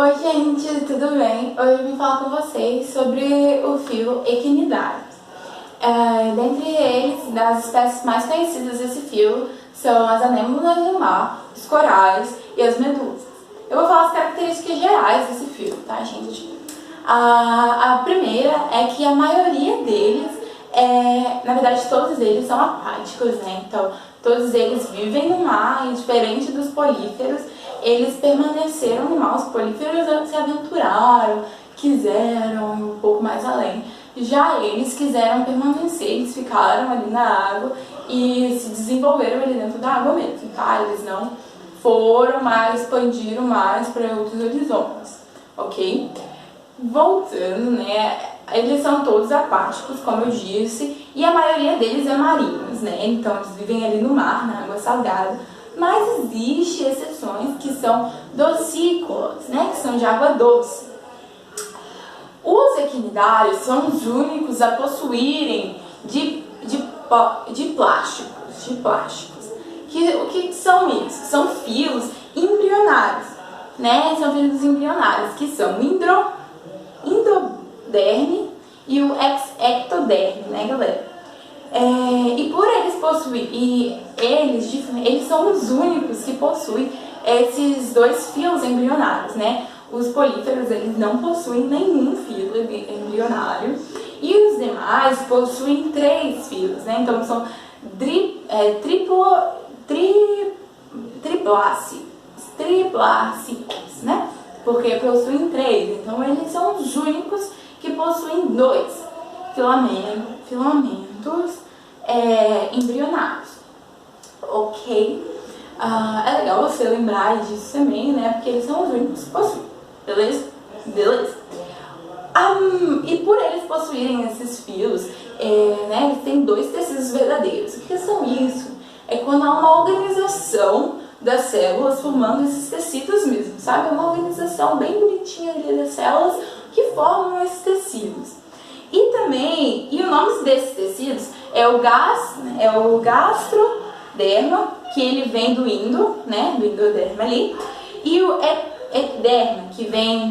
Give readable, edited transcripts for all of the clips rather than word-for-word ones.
Oi gente, tudo bem? Hoje eu vim falar com vocês sobre o fio equinidário. Dentre eles, das espécies mais conhecidas desse fio são as anêmonas do mar, os corais e as medusas. Eu vou falar as características gerais desse fio, tá gente? A primeira é que a maioria deles, na verdade todos eles são aquáticos, né? Então todos eles vivem no mar e diferente dos políferos, eles permaneceram no mar. Os políferos se aventuraram, quiseram ir um pouco mais além. Já eles quiseram permanecer, eles ficaram ali na água e se desenvolveram ali dentro da água mesmo, tá? Eles não foram mais, expandiram mais para outros horizontes, ok? Voltando, né? Eles são todos aquáticos, como eu disse, e a maioria deles é marinhos, né? Então eles vivem ali no mar, na água salgada. Mas existem exceções que são docícolas, né? Que são de água doce. Os equinidários são os únicos a possuírem de plásticos. O que são isso? São fios embrionários, né? São fios embrionários, que são o endoderme e o ectoderme, né, galera? E por eles possuírem, eles são os únicos que possuem esses dois fios embrionários, né? Os políferos, eles não possuem nenhum fio embrionário e os demais possuem 3 fios, né? Então são triplácicos, né? Porque possuem 3, então eles são os únicos que possuem 2 filamentos embrionários, ok? É legal você lembrar disso também, né? Porque eles são os únicos que possuem, beleza? E por eles possuírem esses fios, né, eles têm 2 tecidos verdadeiros. O que são isso? É quando há uma organização das células formando esses tecidos mesmo, sabe? É uma organização bem bonitinha ali das células que formam esses tecidos. E também, o nome desses tecidos é o gastroderma, que ele vem do né, do endoderma ali, e o epiderma, que vem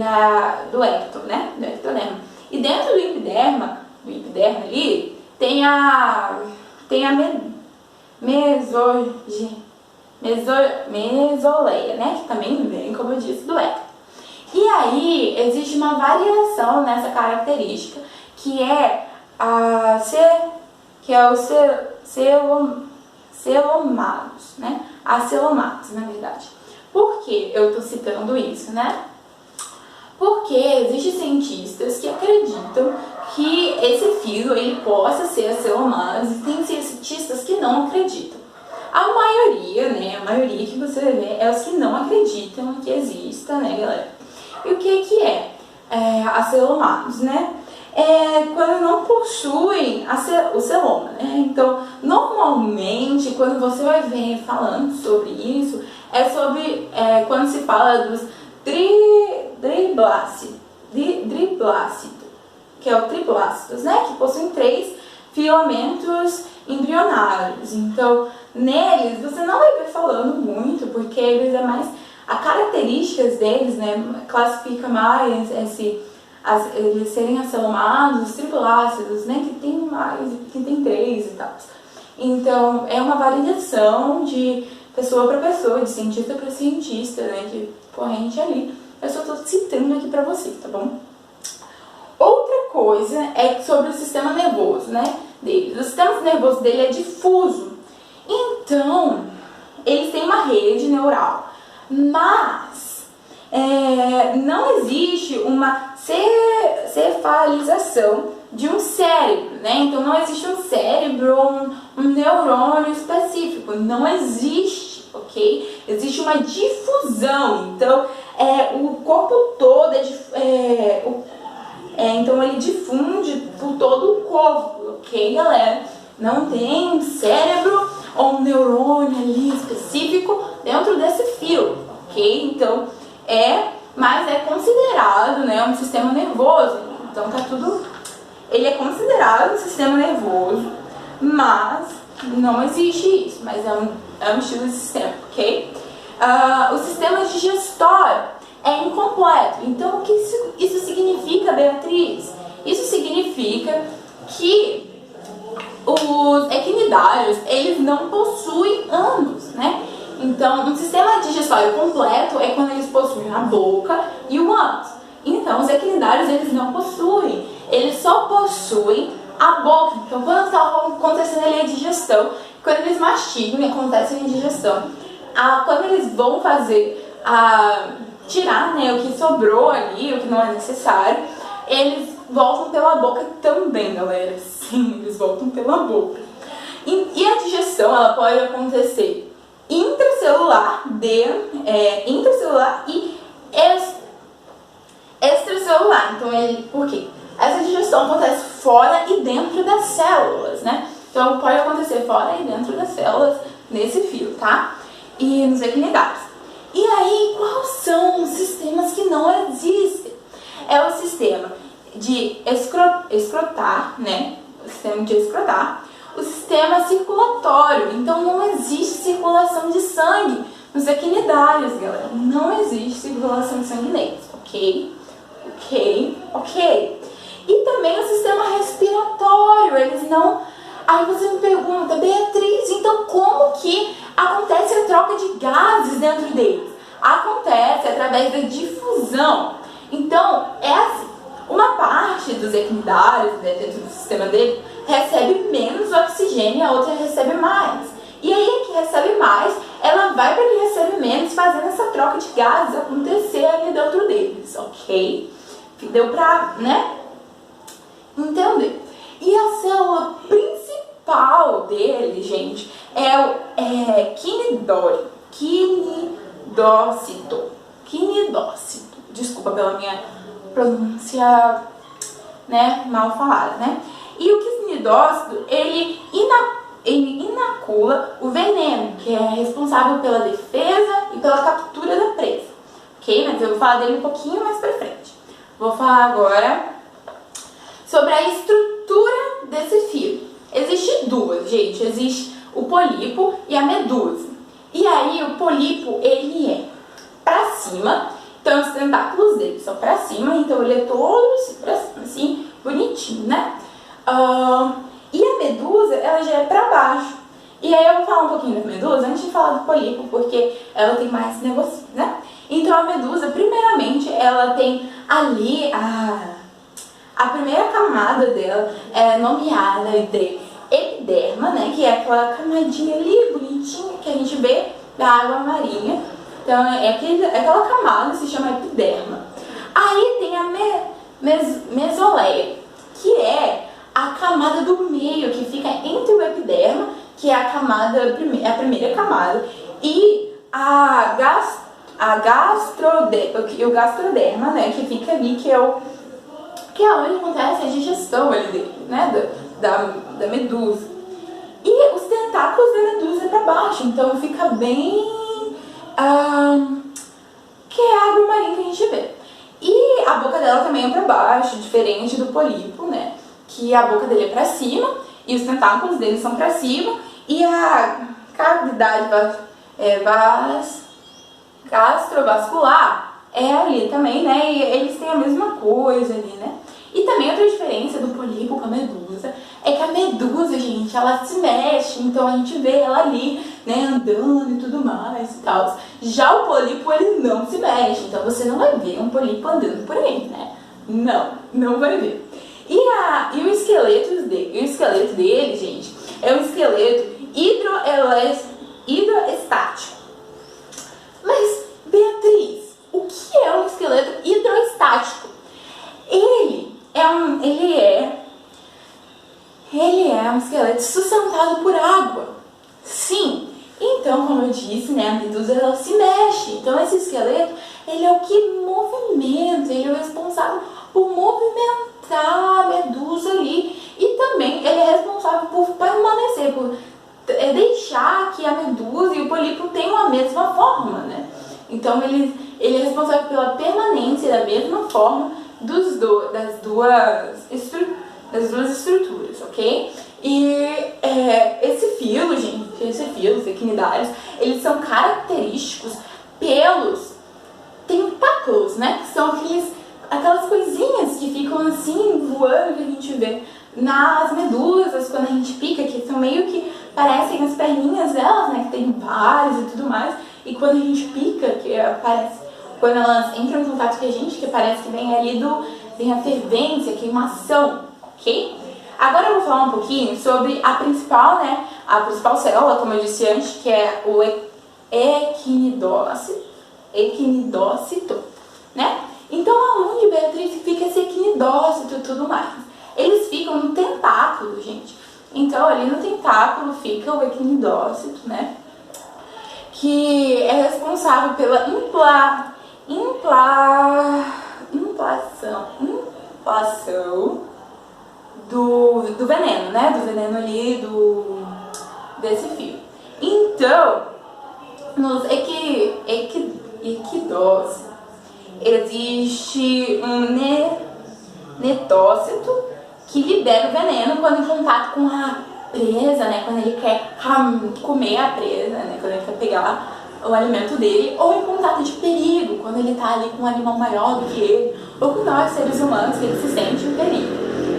do ecto, né, do ectoderma. E dentro do epiderma ali, tem a mesoleia, né, que também vem, como eu disse, do ecto. E aí, existe uma variação nessa característica, que é os celomados, né? Acelomados, na verdade. Por que eu estou citando isso, né? Porque existem cientistas que acreditam que esse fio ele possa ser acelomado, e tem cientistas que não acreditam. A maioria, né? A maioria que você vê é os que não acreditam que exista, né, galera? E o que é acelomados, né? Quando não possuem o celoma, né? Então, normalmente, quando você vai ver falando sobre isso, quando se fala dos driblácidos, que é o triplácidos, né? Que possuem 3 filamentos embrionários. Então, neles, você não vai ver falando muito, porque eles as características deles, né? Classifica mais eles serem acelomados, os triplácidos, né, que tem mais, que tem 3 e tal. Então, é uma variação de pessoa para pessoa, de cientista para cientista, né, de corrente ali. Eu só estou citando aqui para vocês, tá bom? Outra coisa é sobre o sistema nervoso, né, deles. O sistema nervoso dele é difuso. Então, eles têm uma rede neural, mas não existe uma cefalização de um cérebro, né? Então não existe um cérebro ou um neurônio específico, não existe, ok? Existe uma difusão, então o corpo todo então ele difunde por todo o corpo, ok, galera? Não tem um cérebro ou um neurônio ali específico dentro desse fio, ok? Então mas é considerado, né, um sistema nervoso. Então tá tudo, ele é considerado um sistema nervoso, mas não existe isso, mas é um estilo de sistema, ok? O sistema digestório é incompleto. Então, o que isso significa, Beatriz? Isso significa que os equinidários, eles não possuem ânus, né? Então, um sistema digestório completo é quando eles possuem a boca e o ânus. Então, os equinidários, eles não possuem, eles só possuem a boca. Então, quando está acontecendo ali a digestão, quando eles mastigam e acontece a digestão, quando eles vão fazer tirar, né, o que sobrou ali, o que não é necessário, eles voltam pela boca também, galera. Sim, eles voltam pela boca. E a digestão, ela pode acontecer intracelular e extracelular. Então, por quê? Essa digestão acontece fora e dentro das células, né? Então, pode acontecer fora e dentro das células nesse fio, tá? E nos equinidários. E aí, quais são os sistemas que não existem? É o sistema de escrotar, né? O sistema de escrotar. O sistema circulatório. Então, não existe circulação de sangue nos equinidários, galera. Não existe circulação de sangue neles, ok? Ok. E também o sistema respiratório. Eles não... Aí você me pergunta, Beatriz, então como que acontece a troca de gases dentro deles? Acontece através da difusão. Então, é assim, uma parte dos equinidários, né, dentro do sistema dele, recebe menos oxigênio e a outra recebe mais. E aí a que recebe mais, ela vai para a que recebe menos, fazendo essa troca de gases acontecer ali dentro deles, ok? Deu pra, né, entender? E a célula principal dele, gente, é o quinidócito. Desculpa pela minha pronúncia, né, mal falada, né? E o quinidócito, ele inocula o veneno, que é responsável pela defesa e pela captura da presa, ok? Mas eu vou falar dele um pouquinho mais pra frente. Vou falar agora sobre a estrutura desse fio. Existem duas, gente. Existe o pólipo e a medusa. E aí, o pólipo, ele é pra cima. Então, os tentáculos dele são pra cima. Então, ele é todo assim, pra cima, assim, bonitinho, né? E a medusa, ela já é pra baixo. E aí, eu vou falar um pouquinho da medusa antes de falar do pólipo, porque ela tem mais negócio, né? Então, a medusa, primeiramente, ela tem ali a primeira camada dela é nomeada de epiderma, né? Que é aquela camadinha ali, bonitinha, que a gente vê da água marinha. Então, aquela camada se chama epiderma. Aí tem a mesoleia, que é a camada do meio, que fica entre o epiderma, que é a primeira camada, e o gastroderma, né? Que fica ali, que é onde acontece a digestão ali dele, né, da medusa. E os tentáculos da medusa é pra baixo, então fica bem... que é a água marinha que a gente vê. E a boca dela também é pra baixo, diferente do pólipo, né, que a boca dele é pra cima, e os tentáculos dele são pra cima, e a cavidade gastrovascular é ali também, né, e eles têm a mesma coisa ali, né. E também outra diferença do pólipo com a medusa é que a medusa, gente, ela se mexe, então a gente vê ela ali, né, andando e tudo mais e tal. Já o pólipo, ele não se mexe, então você não vai ver um pólipo andando por aí, né? Não vai ver. E o esqueleto dele, gente, é um esqueleto hidroestático. Mas, Beatriz, o que é um esqueleto hidroestático? Ele é um esqueleto sustentado por água. Sim. Então, como eu disse, né, a medusa, ela se mexe. Então, esse esqueleto, ele é o que movimenta, ele é o responsável por movimentar a medusa ali. E também ele é responsável por permanecer, por deixar que a medusa e o pólipo tenham a mesma forma, né? Então, ele é responsável pela permanência da mesma forma das duas estruturas, ok? E esse filo, gente, os equinidários, eles são característicos pelos tentáculos, né? Que são aquelas coisinhas que ficam assim, voando, que a gente vê nas medusas, quando a gente pica, que são meio que parecem as perninhas delas, né? Que tem vários e tudo mais. E quando a gente pica, que aparece, quando elas entram em contato com a gente, que parece que vem ali vem a fervência, a queimação, ok? Agora eu vou falar um pouquinho sobre a principal, né? A principal célula, como eu disse antes, que é o equinidócito, né? Então, aonde, Beatriz, fica esse equinidócito e tudo mais? Eles ficam no tentáculo, gente. Então, ali no tentáculo fica o equinidócito, né? Que é responsável pela implação do veneno, né? Do veneno ali, desse fio. Então, nos equidócitos, existe um netócito que libera o veneno quando em contato com a presa, né? Quando ele quer comer a presa, né? Quando ele quer pegar o alimento dele, ou em contato de perigo, quando ele tá ali com um animal maior do que ele, ou com nós, seres humanos, que ele se sente em perigo,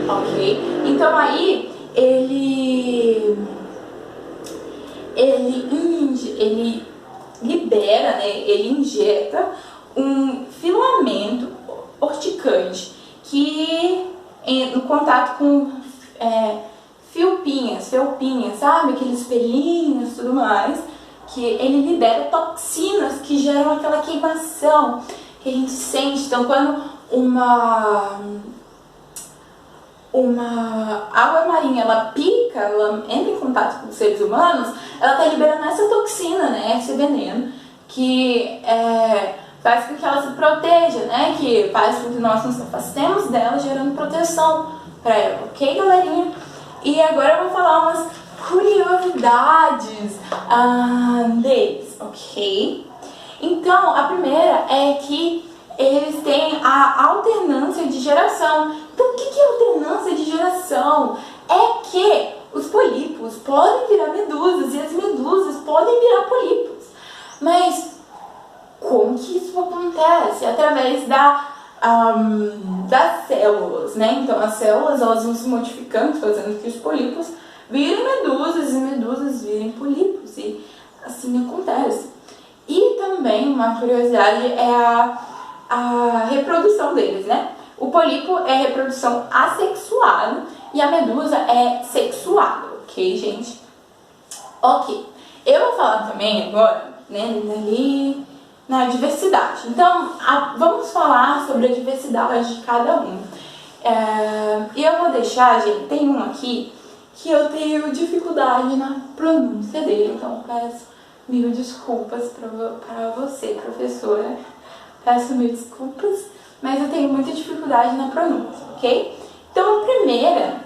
ok? Então aí, ele libera, né? Ele injeta um filamento urticante que, no contato com felpinhas, sabe? Aqueles pelinhos e tudo mais, que ele libera toxinas que geram aquela queimação que a gente sente. Então, quando uma água marinha, ela pica, ela entra em contato com os seres humanos, ela está liberando essa toxina, né? Esse veneno, que faz com que ela se proteja, né? Que faz com que nós nos afastemos dela, gerando proteção para ela, ok, galerinha? E agora eu vou falar umas curiosidades deles, ok? Então, a primeira é que eles têm a alternância de geração. Então, o que é alternância de geração? É que os pólipos podem virar medusas e as medusas podem virar pólipos. Mas como que isso acontece? Através das células, né? Então, as células, elas vão se modificando, fazendo que os pólipos virem medusas e medusas virem pólipos. E assim acontece. E também, uma curiosidade, é a reprodução deles, né? O pólipo é reprodução assexuada e a medusa é sexuada, ok, gente? Ok. Eu vou falar também agora, né, ali na diversidade. Então, vamos falar sobre a diversidade de cada um. E eu vou deixar, gente, tem um aqui que eu tenho dificuldade na pronúncia dele, então peço mil desculpas para você, professora. Peço mil desculpas, mas eu tenho muita dificuldade na pronúncia, ok? Então, a primeira,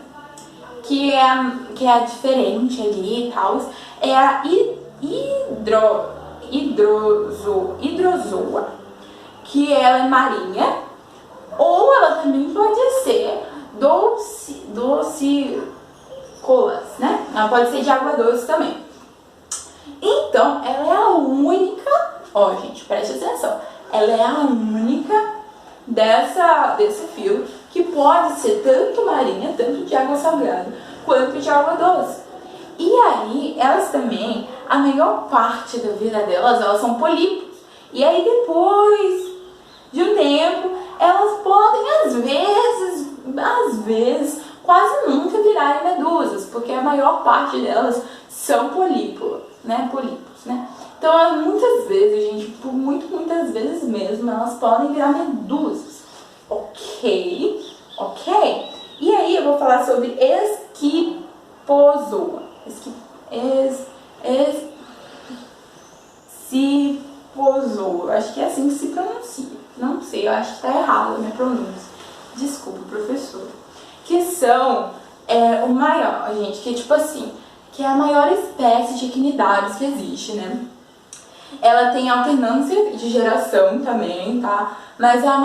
que é a diferente ali e tal, é a hidrozoa, que ela é marinha, ou ela também pode ser docicolas, né? Ela pode ser de água doce também. Então, ela é a única, ó, gente, preste atenção, ela é a única desse fio que pode ser tanto marinha, tanto de água salgada, quanto de água doce. E aí, elas também, a maior parte da vida delas, elas são pólipos. E aí, depois de um tempo, elas podem, às vezes, quase nunca virarem medusas, porque a maior parte delas são pólipos, né? Então, muitas vezes, gente, por muitas vezes mesmo, elas podem virar medusas, ok? E aí, eu vou falar sobre esquipozoa. Esquipozoa, acho que é assim que se pronuncia. Não sei, eu acho que tá errado a minha pronúncia. Desculpa, professor. Que são o maior, gente, que é tipo assim, que é a maior espécie de equinidários que existe, né? Ela tem alternância de geração também, tá? Mas a a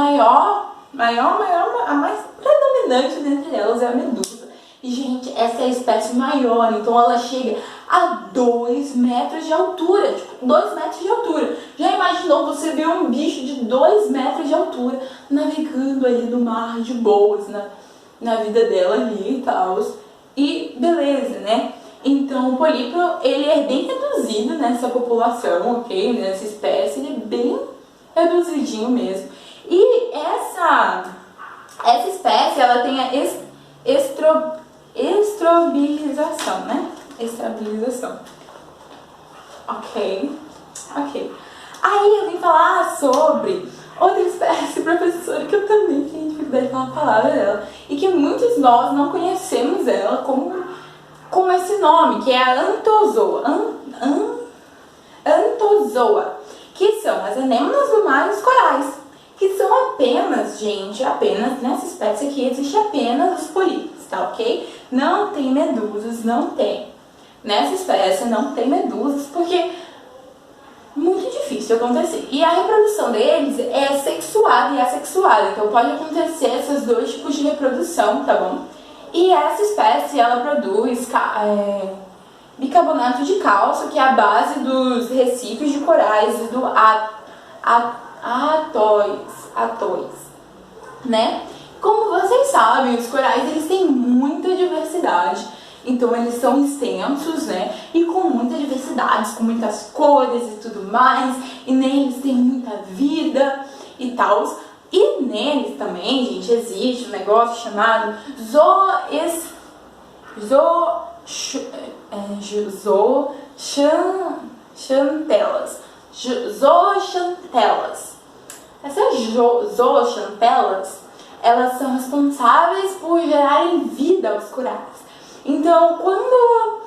mais predominante dentre elas é a medusa. E, gente, essa é a espécie maior, então ela chega a 2 metros de altura, tipo, 2 metros de altura. Já imaginou você ver um bicho de 2 metros de altura navegando ali no mar de boas, na vida dela ali e tal. E beleza, né? Então o polípio, ele é bem reduzido nessa população, ok? Nessa espécie, ele é bem reduzidinho mesmo. E essa espécie, ela tem a estrobilização, né? Estabilização. Ok. Aí eu vim falar sobre outra espécie, professora, que eu também tenho dificuldade de falar a palavra dela. E que muitos de nós não conhecemos ela com esse nome, que é a Anthozoa. Anthozoa, que são as anêmonas do mar e os corais. Que são apenas, gente, apenas nessa espécie aqui existe apenas os polípos, tá ok? Não tem medusas, não tem. Nessa espécie não tem medusas, porque muito difícil acontecer. E a reprodução deles é sexuada e assexuada, então pode acontecer esses dois tipos de reprodução, tá bom? E essa espécie, ela produz bicarbonato de cálcio, que é a base dos recifes de corais e do atóis, né? Como vocês sabem, os corais, eles têm muita diversidade. Então eles são extensos, né? E com muita diversidade, com muitas cores e tudo mais. E neles tem muita vida e tal. E neles também, gente, existe um negócio chamado zooxantelas. Essas zooxantelas, elas são responsáveis por gerarem vida aos corais. Então, quando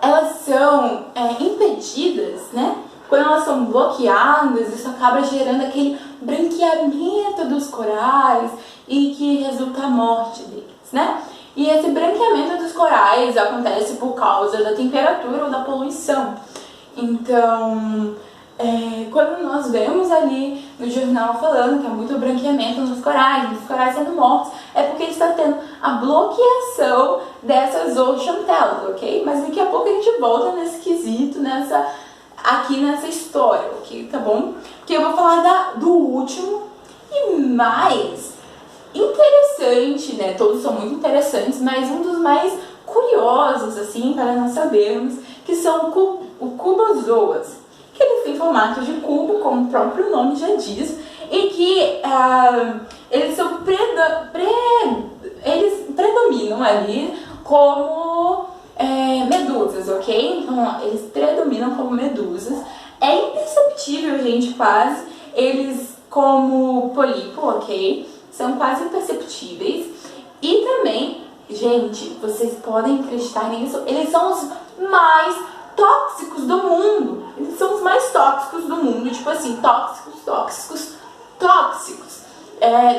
elas são impedidas, né? Quando elas são bloqueadas, isso acaba gerando aquele branqueamento dos corais e que resulta a morte deles, né? E esse branqueamento dos corais acontece por causa da temperatura ou da poluição. Então, quando nós vemos ali no jornal falando que há muito branqueamento nos corais, os corais sendo mortos, é porque está tendo a bloqueação dessas zooxantelas, ok? Mas daqui a pouco a gente volta nesse quesito, aqui nessa história, ok? Tá bom? Porque eu vou falar do último e mais interessante, né? Todos são muito interessantes, mas um dos mais curiosos, assim, para nós sabermos, que são cubozoas, que eles têm formato de cubo, como o próprio nome já diz, e que eles predominam ali como medusas, ok? Então, eles predominam como medusas. É imperceptível, gente, quase, eles como polipo, ok? São quase imperceptíveis. E também, gente, vocês podem acreditar nisso, eles são os mais tóxicos do mundo. Eles são os mais tóxicos do mundo, tipo assim, tóxicos.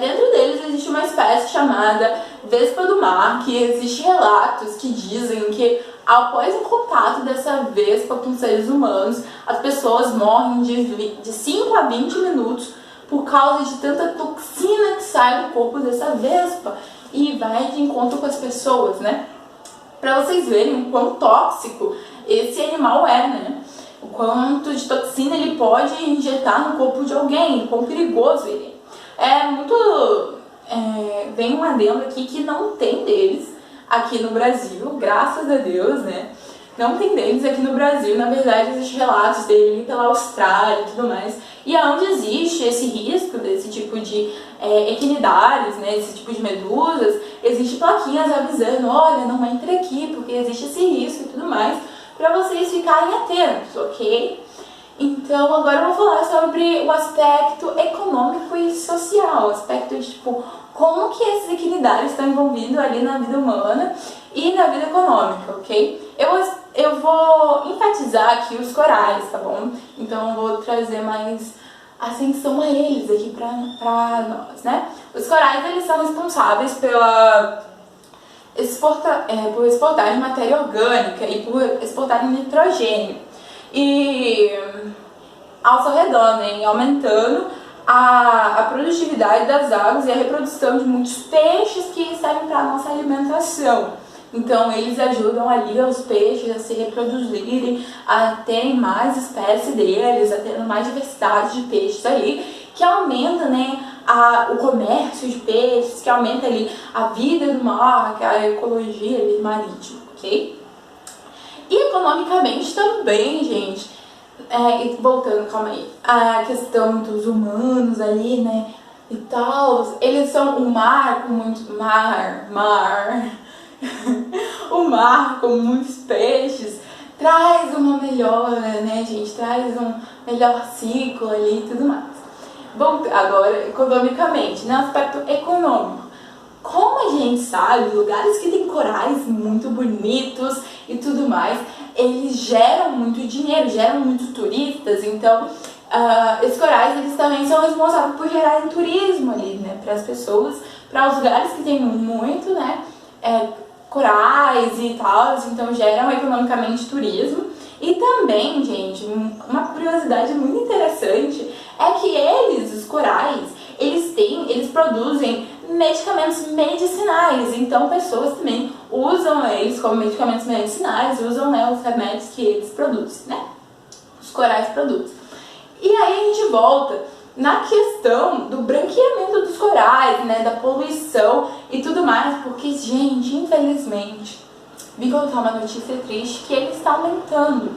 Dentro deles existe uma espécie chamada vespa do mar, que existem relatos que dizem que após o contato dessa vespa com seres humanos, as pessoas morrem de 5 a 20 minutos por causa de tanta toxina que sai do corpo dessa vespa e vai de encontro com as pessoas, né? Pra vocês verem o quão tóxico esse animal é, né? O quanto de toxina ele pode injetar no corpo de alguém, o quão perigoso ele é. Vem um adendo aqui que não tem deles aqui no Brasil, graças a Deus, né? Não tem deles aqui no Brasil, na verdade existem relatos dele pela Austrália e tudo mais. E aonde existe esse risco desse tipo de equinidários, né, esse tipo de medusas, existe plaquinhas avisando, olha, não entre aqui porque existe esse risco e tudo mais, para vocês ficarem atentos, ok? Então agora eu vou falar sobre o aspecto econômico e social, o aspecto de tipo, como que esses equinidários estão envolvidos ali na vida humana e na vida econômica, ok? Eu vou enfatizar aqui os corais, tá bom? Então eu vou trazer mais atenção a eles aqui pra nós, né? Os corais, eles são responsáveis por exportar de matéria orgânica e por exportar nitrogênio. E ao seu redor, né, aumentando a produtividade das águas e a reprodução de muitos peixes que servem para a nossa alimentação. Então eles ajudam ali os peixes a se reproduzirem, a terem mais espécies deles, a ter mais diversidade de peixes ali, que aumenta, né, o comércio de peixes, que aumenta ali a vida do mar, a ecologia ali marítima, ok? E economicamente também, gente, e voltando, calma aí, a questão dos humanos ali, né, e tal, eles são um mar com muito o mar com muitos peixes traz uma melhora, né, gente, traz um melhor ciclo ali e tudo mais. Bom, agora economicamente, no aspecto econômico, como a gente sabe, lugares que tem corais muito bonitos e tudo mais, eles geram muito dinheiro, geram muitos turistas, então esses corais eles também são responsáveis por gerar turismo ali, né, para as pessoas, para os lugares que tem muito, né, corais e tal, então geram economicamente turismo. E também, gente, uma curiosidade muito interessante é que os corais, eles produzem medicamentos medicinais, então pessoas também usam eles como medicamentos medicinais, usam, né, os remédios que eles produzem, né, os corais produzem. E aí a gente volta na questão do branqueamento dos corais, né, da poluição e tudo mais, porque, gente, infelizmente, vi contar uma notícia triste que ele está aumentando.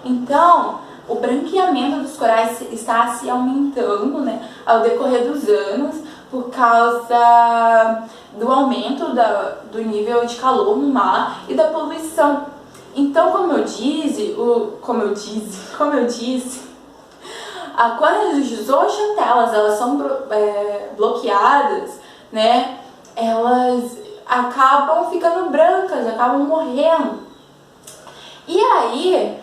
Então, o branqueamento dos corais está se aumentando, né, ao decorrer dos anos, por causa do aumento do nível de calor no mar e da poluição. Então, como eu disse, quando as zooxantelas elas são bloqueadas, né, elas acabam ficando brancas, acabam morrendo. E aí,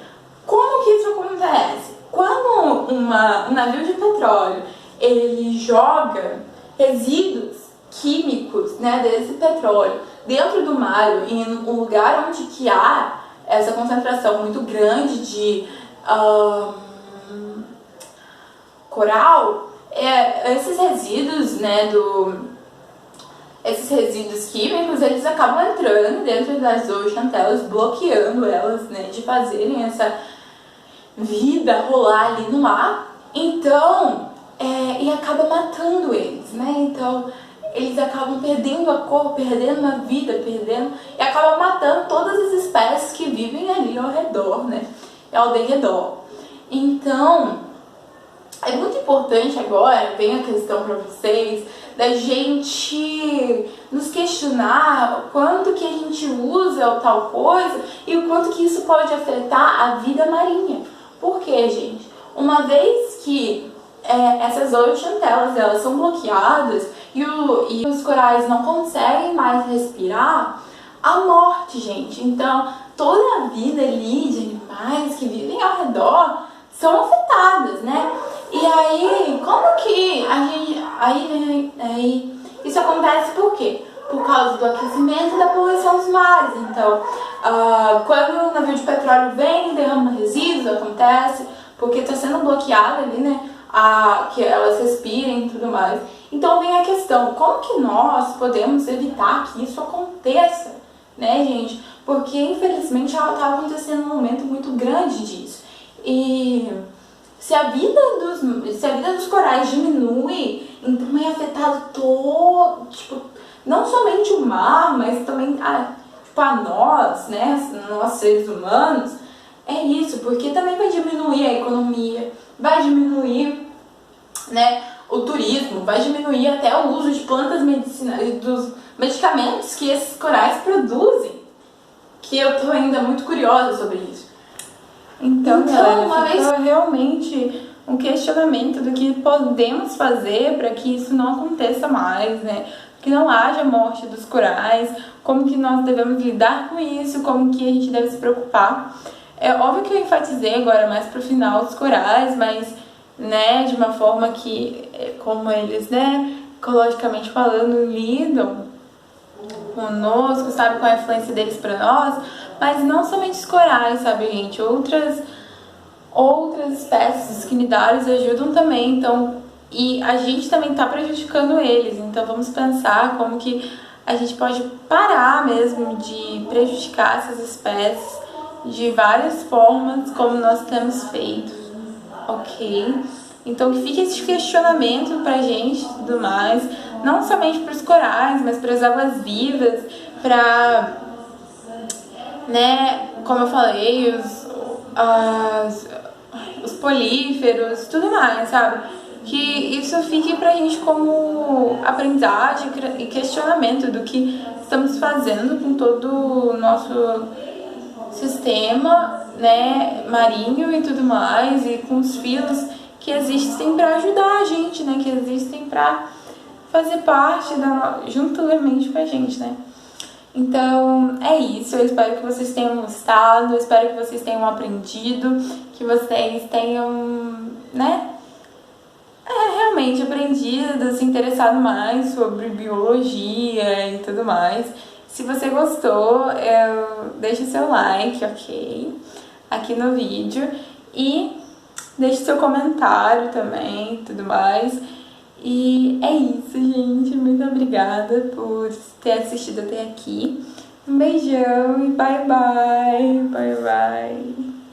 como que isso acontece? Quando um navio de petróleo ele joga resíduos químicos, né, desse petróleo dentro do mar, em um lugar onde que há essa concentração muito grande de coral, esses resíduos, né, esses resíduos químicos, eles acabam entrando dentro das zooxantelas, bloqueando elas, né, de fazerem essa vida rolar ali no mar. Então, e acaba matando eles, né? Então, eles acabam perdendo a cor, perdendo a vida, e acabam matando todas as espécies que vivem ali ao redor, né? Ao derredor. Então, é muito importante agora, vem a questão para vocês, da gente nos questionar o quanto que a gente usa tal coisa e o quanto que isso pode afetar a vida marinha. Por quê, gente? Uma vez que essas zooxantelas elas são bloqueadas e os corais não conseguem mais respirar, a morte, gente. Então, toda a vida ali de animais que vivem ao redor são afetadas, né? E aí, como que a gente... Aí isso acontece por quê? Por causa do aquecimento e da poluição dos mares. Então, quando o navio de petróleo vem, derrama resíduos, acontece, porque está sendo bloqueado ali, né? Que elas respirem e tudo mais. Então vem a questão, como que nós podemos evitar que isso aconteça, né, gente? Porque infelizmente já está acontecendo um aumento muito grande disso. E se a vida dos corais diminui, então é afetado todo, tipo, não somente o mar, mas também a nós, né, nós seres humanos. É isso, porque também vai diminuir a economia, vai diminuir, né, o turismo, vai diminuir até o uso de plantas medicinais, dos medicamentos que esses corais produzem, que eu tô ainda muito curiosa sobre isso. Então galera, fica realmente um questionamento do que podemos fazer para que isso não aconteça mais, né? Que não haja morte dos corais, como que nós devemos lidar com isso, como que a gente deve se preocupar. É óbvio que eu enfatizei agora mais pro final os corais, mas, né, de uma forma que, como eles, né, ecologicamente falando, lidam conosco, sabe, com a influência deles para nós, mas não somente os corais, sabe, gente, outras espécies quinidárias ajudam também, então, e a gente também tá prejudicando eles, então vamos pensar como que a gente pode parar mesmo de prejudicar essas espécies de várias formas, como nós temos feito, ok? Então que fique esse questionamento pra gente e tudo mais, não somente para os corais, mas para as águas vivas, para, né, como eu falei, os políferos, tudo mais, sabe? Que isso fique pra gente como aprendizagem e questionamento do que estamos fazendo com todo o nosso sistema, né, marinho e tudo mais, e com os filos que existem para ajudar a gente, né, que existem para fazer parte juntamente com a gente, né. Então é isso, eu espero que vocês tenham gostado, eu espero que vocês tenham aprendido, que vocês tenham, né, realmente aprendido, se interessado mais sobre biologia e tudo mais. Se você gostou, deixe seu like, ok? Aqui no vídeo. E deixe seu comentário também, tudo mais. E é isso, gente. Muito obrigada por ter assistido até aqui. Um beijão e bye bye. Bye bye.